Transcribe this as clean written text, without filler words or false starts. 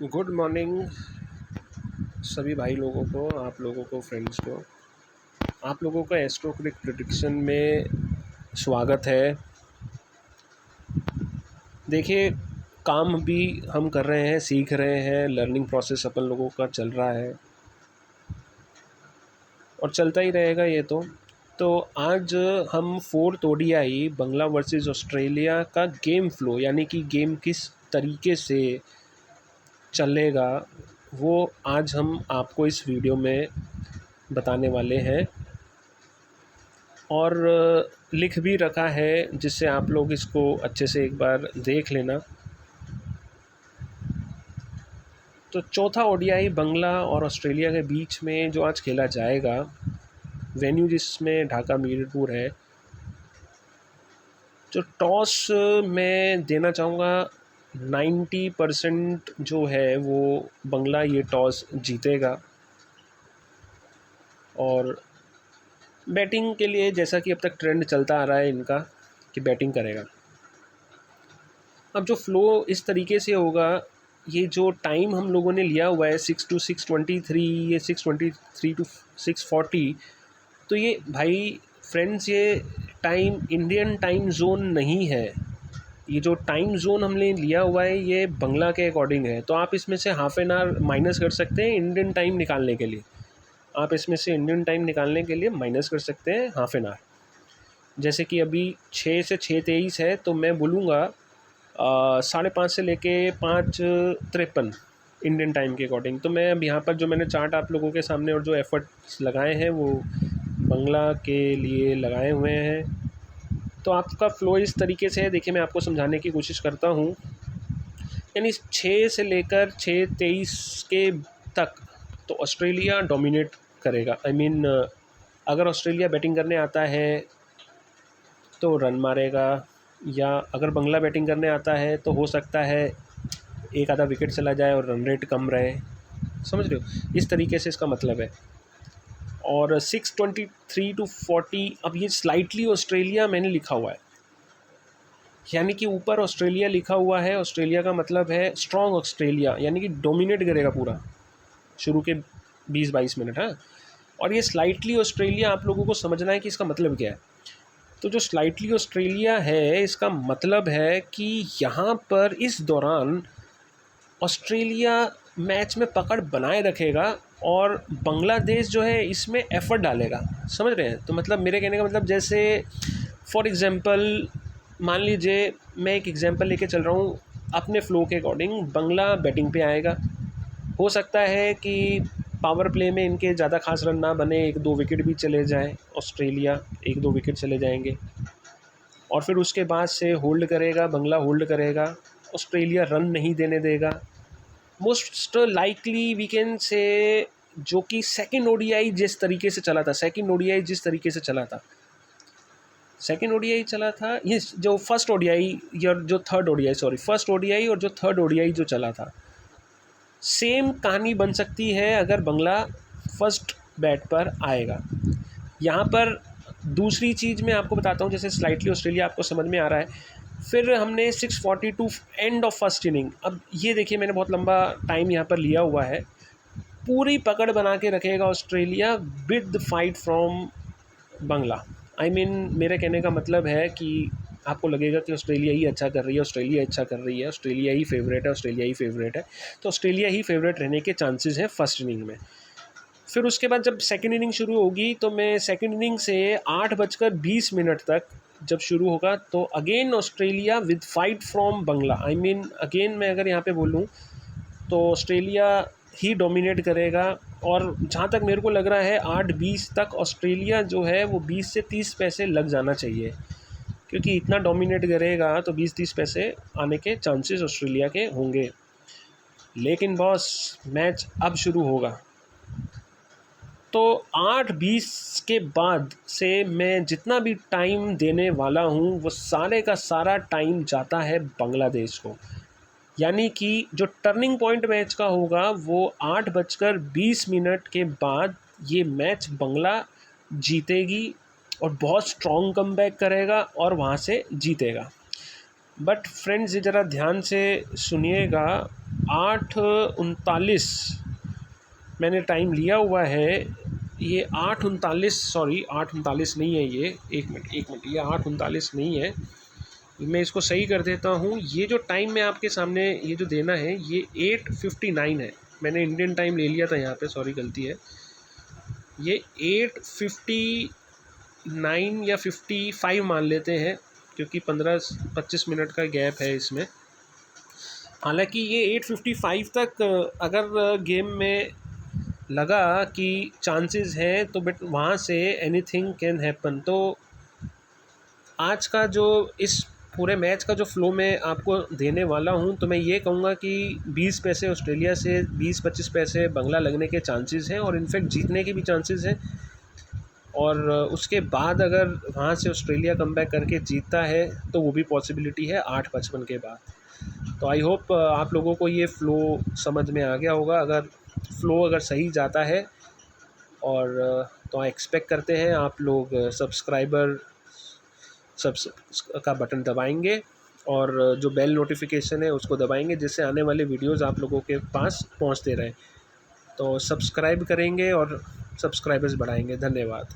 Good morning सभी भाई लोगों को, आप लोगों को, फ्रेंड्स को। आप लोगों का एस्ट्रो क्रिक प्रेडिक्शन में स्वागत है। देखिए, काम भी हम कर रहे हैं, सीख रहे हैं, लर्निंग प्रोसेस अपन लोगों का चल रहा है और चलता ही रहेगा ये तो आज हम फोर्थ ओडीआई बंगला वर्सेस ऑस्ट्रेलिया का गेम फ्लो, यानी कि गेम किस तरीके से चलेगा, वो आज हम आपको इस वीडियो में बताने वाले हैं और लिख भी रखा है, जिससे आप लोग इसको अच्छे से एक बार देख लेना। तो चौथा ओडीआई बंगला और ऑस्ट्रेलिया के बीच में जो आज खेला जाएगा, वेन्यू जिसमें ढाका मीरपुर है। जो टॉस मैं देना चाहूँगा, 90% जो है वो बंगला ये टॉस जीतेगा और बैटिंग के लिए, जैसा कि अब तक ट्रेंड चलता आ रहा है इनका, कि बैटिंग करेगा। अब जो फ्लो इस तरीके से होगा, ये जो टाइम हम लोगों ने लिया हुआ है 6 to 6:23, ये 6:23 to 6:40, तो ये भाई फ्रेंड्स, ये टाइम इंडियन टाइम जोन नहीं है। ये जो टाइम जोन हमने लिया हुआ है ये बंगला के अकॉर्डिंग है। तो आप इसमें से हाफ एन आवर माइनस कर सकते हैं इंडियन टाइम निकालने के लिए। आप इसमें से इंडियन टाइम निकालने के लिए माइनस कर सकते हैं हाफ एन आवर। जैसे कि अभी 6 से 6:23 है, तो मैं बोलूँगा 5:30 से लेके 5:53 इंडियन टाइम के अकॉर्डिंग। तो मैं अब यहाँ पर जो मैंने चार्ट आप लोगों के सामने और जो एफर्ट्स लगाए हैं वो बंगला के लिए लगाए हुए हैं। तो आपका फ़्लो इस तरीके से है। देखिए, मैं आपको समझाने की कोशिश करता हूँ। यानी 6 से लेकर 6:23 के तक तो ऑस्ट्रेलिया डोमिनेट करेगा। अगर ऑस्ट्रेलिया बैटिंग करने आता है तो रन मारेगा, या अगर बंगला बैटिंग करने आता है तो हो सकता है एक आधा विकेट चला जाए और रन रेट कम रहे। समझ रहे हो, इस तरीके से इसका मतलब है। और 6:23 to 40, अब ये स्लाइटली ऑस्ट्रेलिया मैंने लिखा हुआ है, यानी कि ऊपर ऑस्ट्रेलिया लिखा हुआ है। ऑस्ट्रेलिया का मतलब है स्ट्रॉन्ग ऑस्ट्रेलिया, यानी कि डोमिनेट करेगा पूरा शुरू के 20-22 मिनट। हाँ, और ये स्लाइटली ऑस्ट्रेलिया आप लोगों को समझना है कि इसका मतलब क्या है। तो जो स्लाइटली ऑस्ट्रेलिया है, इसका मतलब है कि यहाँ पर इस दौरान ऑस्ट्रेलिया मैच में पकड़ बनाए रखेगा और बांग्लादेश जो है इसमें एफ़र्ट डालेगा। समझ रहे हैं? तो मतलब मेरे कहने का मतलब, जैसे फॉर एग्ज़ाम्पल मान लीजिए, मैं एक एग्ज़ाम्पल लेके चल रहा हूँ अपने फ़्लो के अकॉर्डिंग। बंगला बैटिंग पे आएगा, हो सकता है कि पावर प्ले में इनके ज़्यादा खास रन ना बने, 1-2 विकेट भी चले जाएँ, ऑस्ट्रेलिया 1-2 विकेट चले जाएंगे, और फिर उसके बाद से होल्ड करेगा, बंगला होल्ड करेगा, ऑस्ट्रेलिया रन नहीं देने देगा। Most likely we can say, जो कि सेकंड ओडीआई जिस तरीके से चला था, सेकंड ओडीआई चला था, ये जो फर्स्ट ओडीआई या जो थर्ड ओडीआई, फर्स्ट ओडीआई और जो थर्ड ओडीआई जो चला था, सेम कहानी बन सकती है अगर बंगला फर्स्ट बैट पर आएगा। यहाँ पर दूसरी चीज़ मैं आपको बताता हूँ, जैसे स्लाइटली ऑस्ट्रेलिया आपको समझ में आ रहा है। फिर हमने 6:42 एंड ऑफ फर्स्ट इनिंग। अब ये देखिए, मैंने बहुत लंबा टाइम यहाँ पर लिया हुआ है। पूरी पकड़ बना के रखेगा Australia with the fight from Bangla. मेरे कहने का मतलब है कि आपको लगेगा कि ऑस्ट्रेलिया ही अच्छा कर रही है, ऑस्ट्रेलिया ही फेवरेट है, तो ऑस्ट्रेलिया ही फेवरेट रहने के चांसेस हैं फर्स्ट इनिंग में। फिर उसके बाद जब सेकंड इनिंग शुरू होगी, तो मैं सेकंड इनिंग से 8:20 तक जब शुरू होगा, तो again Australia with fight from Bangla. Again मैं अगर यहाँ पे बोलूँ तो ऑस्ट्रेलिया ही डोमिनेट करेगा। और जहाँ तक मेरे को लग रहा है, 8:20 तक ऑस्ट्रेलिया जो है वो 20 से 30 पैसे लग जाना चाहिए, क्योंकि इतना डोमिनेट करेगा तो 20-30 पैसे आने के चांसेस ऑस्ट्रेलिया के होंगे। लेकिन बॉस, मैच अब शुरू होगा। तो 8:20 के बाद से मैं जितना भी टाइम देने वाला हूँ, वो सारे का सारा टाइम जाता है बांग्लादेश को। यानी कि जो टर्निंग पॉइंट मैच का होगा वो 8:20 के बाद ये मैच बंगला जीतेगी और बहुत स्ट्रॉन्ग कमबैक करेगा और वहाँ से जीतेगा। बट फ्रेंड्स, ये ज़रा ध्यान से सुनिएगा, 8:39 मैंने टाइम लिया हुआ है। ये 8:39 नहीं है, ये एक मिनट ये 8:39 नहीं है, मैं इसको सही कर देता हूँ। ये जो टाइम मैं आपके सामने ये जो देना है ये 8:59 है। मैंने इंडियन टाइम ले लिया था यहाँ पे, सॉरी गलती है। ये 8:59 या 55 मान लेते हैं, क्योंकि 15-25 मिनट का गैप है इसमें। हालांकि ये 8:55 तक अगर गेम में लगा कि चांसेस हैं तो बट वहाँ से एनीथिंग कैन हैपन। तो आज का जो इस पूरे मैच का जो फ़्लो मैं आपको देने वाला हूँ, तो मैं ये कहूँगा कि 20 पैसे ऑस्ट्रेलिया से, 20-25 पैसे बंगला लगने के चांसेस हैं और इनफैक्ट जीतने के भी चांसेस हैं। और उसके बाद अगर वहाँ से ऑस्ट्रेलिया कमबैक करके जीतता है तो वो भी पॉसिबिलिटी है 8:55 के बाद। तो आई होप आप लोगों को ये फ़्लो समझ में आ गया होगा। अगर फ़्लो अगर सही जाता है और तो एक्सपेक्ट करते हैं आप लोग सब्सक्राइबर का बटन दबाएंगे और जो बेल नोटिफिकेशन है उसको दबाएंगे, जिससे आने वाले वीडियोस आप लोगों के पास पहुंचते रहें। तो सब्सक्राइब करेंगे और सब्सक्राइबर्स बढ़ाएंगे। धन्यवाद।